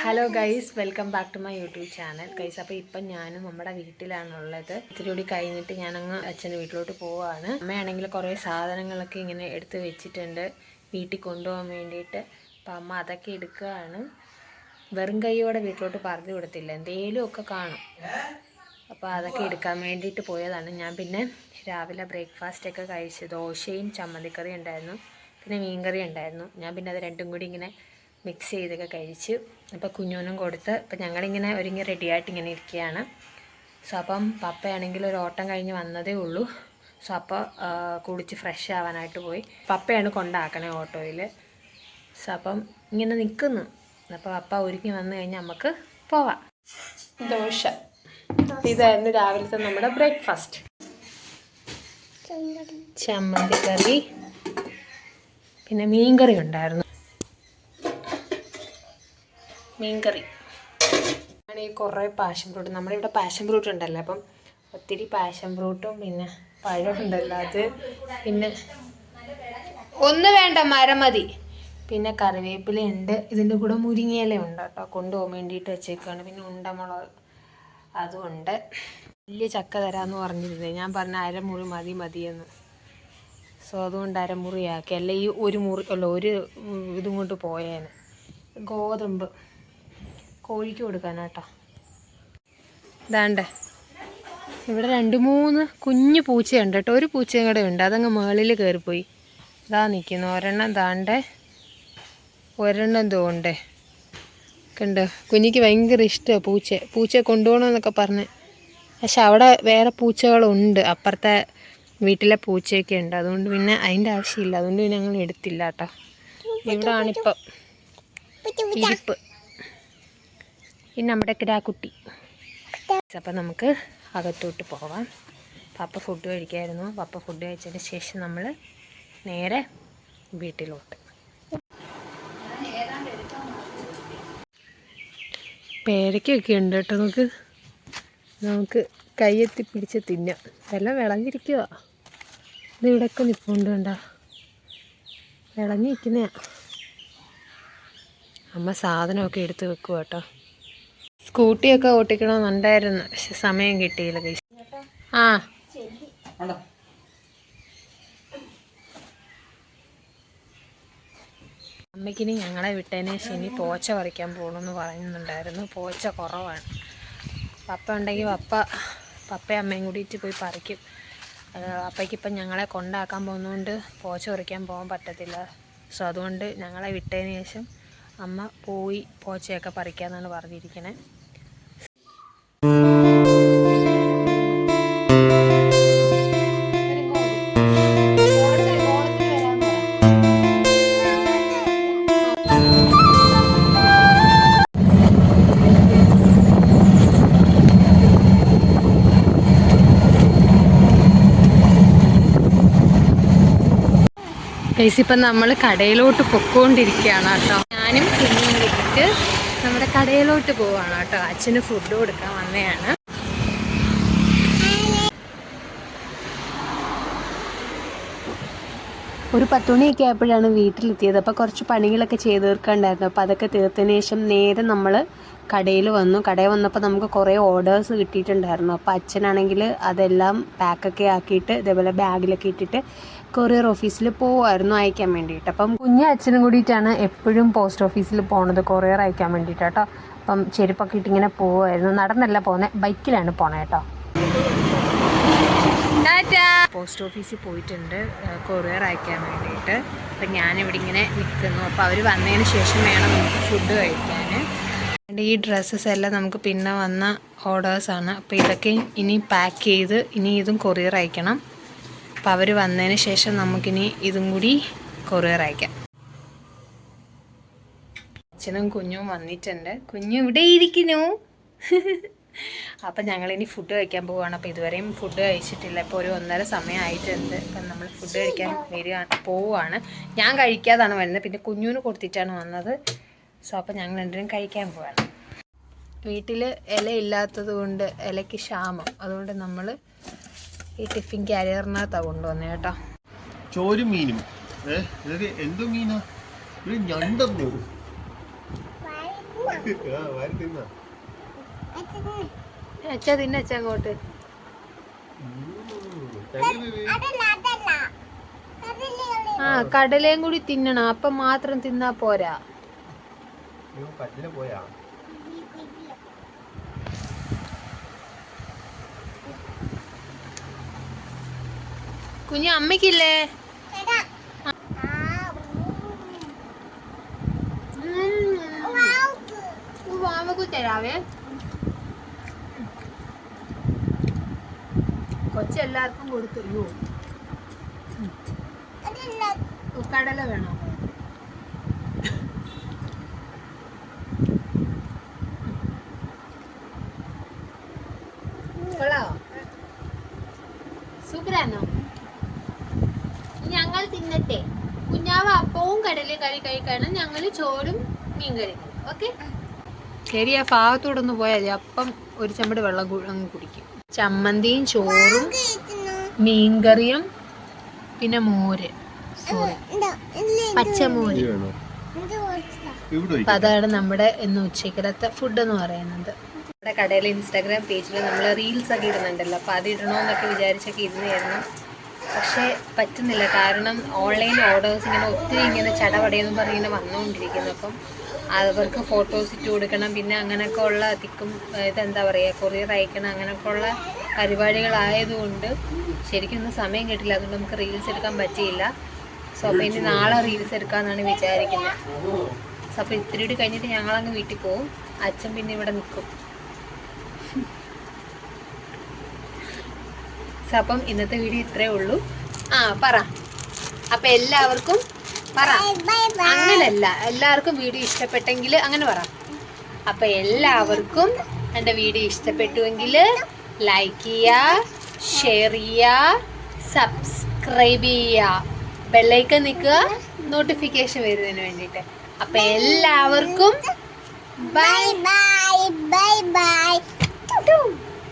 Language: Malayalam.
Hello guys, welcome back to my YouTube channel. Guys, അപ്പോൾ ഇപ്പം ഞാനും നമ്മുടെ വീട്ടിലാണുള്ളത്. ഇത്തിരി കൂടി കഴിഞ്ഞിട്ട് ഞാനങ്ങ് അച്ഛൻ്റെ വീട്ടിലോട്ട് പോവുകയാണ്. അമ്മയാണെങ്കിൽ കുറേ സാധനങ്ങളൊക്കെ ഇങ്ങനെ എടുത്ത് വെച്ചിട്ടുണ്ട് വീട്ടിൽ കൊണ്ടുപോകാൻ വേണ്ടിയിട്ട്. അപ്പം അമ്മ അതൊക്കെ എടുക്കുകയാണ്. വെറും കൈയോടെ വീട്ടിലോട്ട് പറഞ്ഞു വിടത്തില്ല, എന്തെങ്കിലുമൊക്കെ കാണും. അപ്പോൾ അതൊക്കെ എടുക്കാൻ വേണ്ടിയിട്ട് പോയതാണ്. ഞാൻ പിന്നെ രാവിലെ ബ്രേക്ക്ഫാസ്റ്റൊക്കെ കഴിച്ച് ദോശയും ചമ്മന്തിക്കറി ഉണ്ടായിരുന്നു, പിന്നെ മീൻകറി ഉണ്ടായിരുന്നു. ഞാൻ പിന്നെ അത് രണ്ടും കൂടി ഇങ്ങനെ മിക്സ് ചെയ്തൊക്കെ കഴിച്ചു. അപ്പോൾ കുഞ്ഞൂനും കൊടുത്ത് ഇപ്പം ഞങ്ങളിങ്ങനെ ഒരുങ്ങി റെഡിയായിട്ട് ഇങ്ങനെ ഇരിക്കുകയാണ്. സോ അപ്പം പപ്പയാണെങ്കിൽ ഒരു ഓട്ടം കഴിഞ്ഞ് വന്നതേ ഉള്ളൂ. സോ അപ്പോൾ കുളിച്ച് ഫ്രഷ് ആവാനായിട്ട് പോയി. പപ്പയാണ് കൊണ്ടാക്കണേ ഓട്ടോയിൽ. സോ അപ്പം ഇങ്ങനെ നിൽക്കുന്നു. അപ്പോൾ പപ്പ ഒരുങ്ങി വന്നു കഴിഞ്ഞാൽ നമുക്ക് പോവാം. ദോശ ഇതായിരുന്നു രാവിലത്തെ നമ്മുടെ ബ്രേക്ക്ഫാസ്റ്റ്. ചമ്മന്തി കറി, പിന്നെ മീൻകറി ഉണ്ടായിരുന്നു. മീൻകറി ആണ്. ഈ കുറേ പാഷൻ ഫ്രൂട്ട്, നമ്മുടെ ഇവിടെ പാഷൻ ഫ്രൂട്ട് ഉണ്ടല്ലോ, അപ്പം ഒത്തിരി പാഷൻ ഫ്രൂട്ടും പിന്നെ പഴം ഉണ്ടല്ലോ അത്, പിന്നെ ഒന്ന് വേണ്ട മരം മതി, പിന്നെ കറിവേപ്പില ഉണ്ട്. ഇതിൻ്റെ കൂടെ മുരിങ്ങയില ഉണ്ട് കേട്ടോ, കൊണ്ടുപോകാൻ വേണ്ടിയിട്ട് വെച്ചേക്കാണ്. പിന്നെ ഉണ്ടമുളക് അതുമുണ്ട്. വലിയ ചക്ക തരാമെന്ന് പറഞ്ഞിരുന്നത്, ഞാൻ പറഞ്ഞ അരമുറി മതിയെന്ന്. സോ അതുകൊണ്ട് അരമുറിയാക്കി, അല്ല ഈ ഒരു മുറി അല്ല ഒരു ഇതും കൊണ്ട് പോയേനെ. ഗോതമ്പ് കോഴിക്ക് കൊടുക്കാനാട്ടോ. ഇതാണ്ടേ ഇവിടെ 2-3 കുഞ്ഞു പൂച്ചയുണ്ട് കേട്ടോ. ഒരു പൂച്ചയും കൂടെ ഉണ്ട്, അതങ്ങ് മുകളിൽ കയറിപ്പോയി. ഇതാ നിൽക്കുന്നു ഒരെണ്ണം. താണ്ടേ ഒരെണ്ണം തോണ്ടേ കണ്ടോ. കുഞ്ഞിക്ക് ഭയങ്കര ഇഷ്ടമാണ് പൂച്ചയെ കൊണ്ടുപോകണമെന്നൊക്കെ പറഞ്ഞ്. പക്ഷെ അവിടെ വേറെ പൂച്ചകളുണ്ട്, അപ്പുറത്തെ വീട്ടിലെ പൂച്ചയൊക്കെ ഉണ്ട്. അതുകൊണ്ട് പിന്നെ അതിൻ്റെ ആവശ്യമില്ല, അതുകൊണ്ട് പിന്നെ ഞങ്ങൾ എടുത്തില്ല കേട്ടോ. ഇവിടാണിപ്പം ഇരിപ്പ്. പിന്നെ നമ്മുടെ കിടാക്കുട്ടി. അപ്പം നമുക്ക് അകത്തോട്ട് പോവാം. പപ്പ ഫുഡ് കഴിക്കായിരുന്നു. പപ്പ ഫുഡ് കഴിച്ചതിന് ശേഷം നമ്മൾ നേരെ വീട്ടിലോട്ട്. പേരയ്ക്കൊക്കെ ഉണ്ട് കേട്ടോ. നമുക്ക് കയ്യെത്തി പിടിച്ച് തിന്നാം. എല്ലാം വിളഞ്ഞിരിക്കുക. ഇത് ഇവിടെയൊക്കെ നിൽപ്പുണ്ട് കണ്ടോ, വിളഞ്ഞിരിക്കുന്നതാ. അമ്മ സാധനമൊക്കെ എടുത്ത് വെക്കുക കേട്ടോ. സ്കൂട്ടിയൊക്കെ ഓട്ടിക്കണമെന്നുണ്ടായിരുന്നു, പക്ഷെ സമയം കിട്ടിയില്ല. ആ അമ്മയ്ക്കിനി ഞങ്ങളെ വിട്ടതിന് ശേഷം ഇനി പോച്ച പറിക്കാൻ പോകണമെന്ന് പറയുന്നുണ്ടായിരുന്നു. പോച്ച കുറവാണ്. പപ്പ ഉണ്ടെങ്കിൽ പപ്പയും അമ്മയും കൂടിയിട്ട് പോയി പറിക്കും. അപ്പയ്ക്കിപ്പം ഞങ്ങളെ കൊണ്ടാക്കാൻ പോകുന്നതുകൊണ്ട് പോച്ച പറിക്കാൻ പോകാൻ പറ്റത്തില്ല. സോ അതുകൊണ്ട് ഞങ്ങളെ വിട്ടതിന് ശേഷം അമ്മ പോയി പോച്ചയൊക്കെ പറിക്കാമെന്നാണ് പറഞ്ഞിരിക്കണേ. ഇപ്പം നമ്മൾ കടയിലോട്ട് പൊക്കോണ്ടിരിക്കുകയാണ് കേട്ടോ. ഞാനും കുഞ്ഞും കൂടിയിട്ട് നമ്മുടെ കടയിലോട്ട് പോവുകയാണ് കേട്ടോ. അച്ഛന് ഫുഡ് കൊടുക്കാൻ വന്നതാണ്. ഒരു 10 മണിയൊക്കെ ആയപ്പോഴാണ് വീട്ടിലെത്തിയത്. അപ്പോൾ കുറച്ച് പണികളൊക്കെ ചെയ്ത് തീർക്കാണ്ടായിരുന്നു. അപ്പോൾ അതൊക്കെ തീർത്തതിന് ശേഷം നേരെ നമ്മൾ കടയിൽ വന്നു. കടയിൽ വന്നപ്പോൾ നമുക്ക് കുറേ ഓർഡേഴ്സ് കിട്ടിയിട്ടുണ്ടായിരുന്നു. അപ്പോൾ അച്ഛനാണെങ്കിൽ അതെല്ലാം പാക്കൊക്കെ ആക്കിയിട്ട് ഇതേപോലെ ബാഗിലൊക്കെ ഇട്ടിട്ട് കൊറിയർ ഓഫീസിൽ പോവുമായിരുന്നു അയക്കാൻ വേണ്ടിയിട്ട്. അപ്പം കുഞ്ഞ് അച്ഛനും കൂടിയിട്ടാണ് എപ്പോഴും പോസ്റ്റ് ഓഫീസിൽ പോണത് കൊറിയർ അയക്കാൻ വേണ്ടിയിട്ട് കേട്ടോ. അപ്പം ചെരുപ്പൊക്കെ ഇട്ടിങ്ങനെ പോവുമായിരുന്നു. നടന്നല്ല പോകുന്നത്, ബൈക്കിലാണ് പോണേ കേട്ടോ. പോസ്റ്റ് ഓഫീസിൽ പോയിട്ടുണ്ട് കൊറിയർ അയക്കാൻ വേണ്ടിയിട്ട്. അപ്പം ഞാനിവിടെ ഇങ്ങനെ നിൽക്കുന്നു. അപ്പോൾ അവർ വന്നതിന് ശേഷം വേണം നമുക്ക് ഫുഡ് കഴിക്കാൻ. ഈ ഡ്രസ്സസ് എല്ലാം നമുക്ക് പിന്നെ വന്ന ഓർഡേഴ്സാണ്. അപ്പോൾ ഇതൊക്കെ ഇനി പാക്ക് ചെയ്ത് ഇനി ഇതും കൊറിയർ അയക്കണം. അപ്പോൾ അവർ വന്നതിന് ശേഷം നമുക്കിനി ഇതും കൂടി കൊറിയർ അയക്കാം. അച്ഛനും കുഞ്ഞും വന്നിട്ടുണ്ട്. കുഞ്ഞു ഇവിടെ ഇരിക്കുന്നു. അപ്പം ഞങ്ങളിനി ഫുഡ് കഴിക്കാൻ പോവുകയാണ്. അപ്പോൾ ഇതുവരെയും ഫുഡ് കഴിച്ചിട്ടില്ല. ഇപ്പോൾ ഒരു 1:30 സമയം ആയിട്ടുണ്ട്. അപ്പം നമ്മൾ ഫുഡ് കഴിക്കാൻ പോവുകയാണ്. ഞാൻ കഴിക്കാതാണ് വരുന്നത്, പിന്നെ കുഞ്ഞുവിന് കൊടുത്തിട്ടാണ് വന്നത്. സോ അപ്പം ഞങ്ങൾ രണ്ടുപേരും കഴിക്കാൻ പോവാണ്. വീട്ടിൽ ഇല ഇല്ലാത്തത് കൊണ്ട്, ഇലയ്ക്ക് ക്ഷാമം, അതുകൊണ്ട് നമ്മൾ ഈ ടിഫിൻ ക്യാരിയറിനകത്താണ് കൊണ്ടുവന്നത് കേട്ടോ. ചോരും മീനും. എന്തോ മീനാ? വാരി തിന്നാ. അച്ഛ തിന്ന അച്ഛ അങ്ങോട്ട്. Thank you baby. ആ കടലയും കൂടി തിന്നണം, അപ്പം മാത്രം തിന്നാ പോരാ. അയ്യോ, കട്ടില് പോയാ. കുഞ്ഞു അമ്മയ്ക്കില്ലേ? വാവക്ക് തരാവേ. കൊച്ചെല്ലാവർക്കും കൊടുത്തു. കടല വേണോ? കൊള്ളാവോ? സൂപ്പറാണോ? ഞങ്ങൾ തിന്നട്ടെ. കുഞ്ഞാവ് അപ്പവും കടലയും കറി കഴിക്കണം, ഞങ്ങൾ ചോറും മീൻ കറി. ഓക്കെ ശരി. ആ ഭാഗത്തോടൊന്ന് പോയാൽ മതി, അപ്പം ഒരു ചമ്മട് വെള്ളം അങ്ങ് കുടിക്കും. ചമ്മന്തിയും ചോറും മീൻകറിയും പിന്നെ മോര്, സോറി പച്ചമോര്. അപ്പം അതാണ് നമ്മുടെ ഇന്ന് ഉച്ചക്കലത്തെ ഫുഡ് എന്ന് പറയുന്നത്. നമ്മുടെ കടയിലെ ഇൻസ്റ്റാഗ്രാം പേജിൽ നമ്മൾ റീൽസ് ഒക്കെ ഇടുന്നുണ്ടല്ലോ, അപ്പോൾ അത് ഇടണമെന്നൊക്കെ വിചാരിച്ചൊക്കെ ഇരുന്നായിരുന്നു. പക്ഷേ പറ്റുന്നില്ല, കാരണം ഓൺലൈൻ ഓർഡേഴ്സ് ഇങ്ങനെ ഒത്തിരി ഇങ്ങനെ ചടപടയെന്നും പറഞ്ഞ് ഇങ്ങനെ വന്നുകൊണ്ടിരിക്കുന്നു. അപ്പം അവർക്ക് ഫോട്ടോസ് ഇട്ട് കൊടുക്കണം, പിന്നെ അങ്ങനെയൊക്കെ ഉള്ള തിക്കും ഇതെന്താ പറയുക, കൊറിയർ അയക്കണം, അങ്ങനെയൊക്കെ ഉള്ള പരിപാടികളായതുകൊണ്ട് ശരിക്കും ഒന്നും സമയം കിട്ടില്ല. അതുകൊണ്ട് നമുക്ക് റീൽസ് എടുക്കാൻ പറ്റിയില്ല. സോ അപ്പോൾ ഇനി നാളെ റീൽസ് എടുക്കാമെന്നാണ് വിചാരിക്കുന്നത്. സോ അപ്പോൾ ഇത്തിരി കൂടി കഴിഞ്ഞിട്ട് ഞങ്ങളങ്ങ് വീട്ടിൽ പോവും, അച്ഛൻ പിന്നെ ഇവിടെ നിൽക്കും. സോ അപ്പം ഇന്നത്തെ വീഡിയോ ഇത്രയേ ഉള്ളൂ. ആ പറ, അപ്പം എല്ലാവർക്കും പറ. അങ്ങനല്ല, എല്ലാവർക്കും വീഡിയോ ഇഷ്ടപ്പെട്ടെങ്കിൽ അങ്ങനെ പറ. അപ്പം എല്ലാവർക്കും എൻ്റെ വീഡിയോ ഇഷ്ടപ്പെട്ടുവെങ്കിൽ ലൈക്ക് ചെയ്യുക, ഷെയർ ചെയ്യുക, സബ്സ്ക്രൈബ് ചെയ്യുക, ബെല്ലൈക്കൺ നിൽക്കുക നോട്ടിഫിക്കേഷൻ വരുന്നതിന് വേണ്ടിയിട്ട്. അപ്പം എല്ലാവർക്കും ബൈ ബൈ ബൈ ബൈ.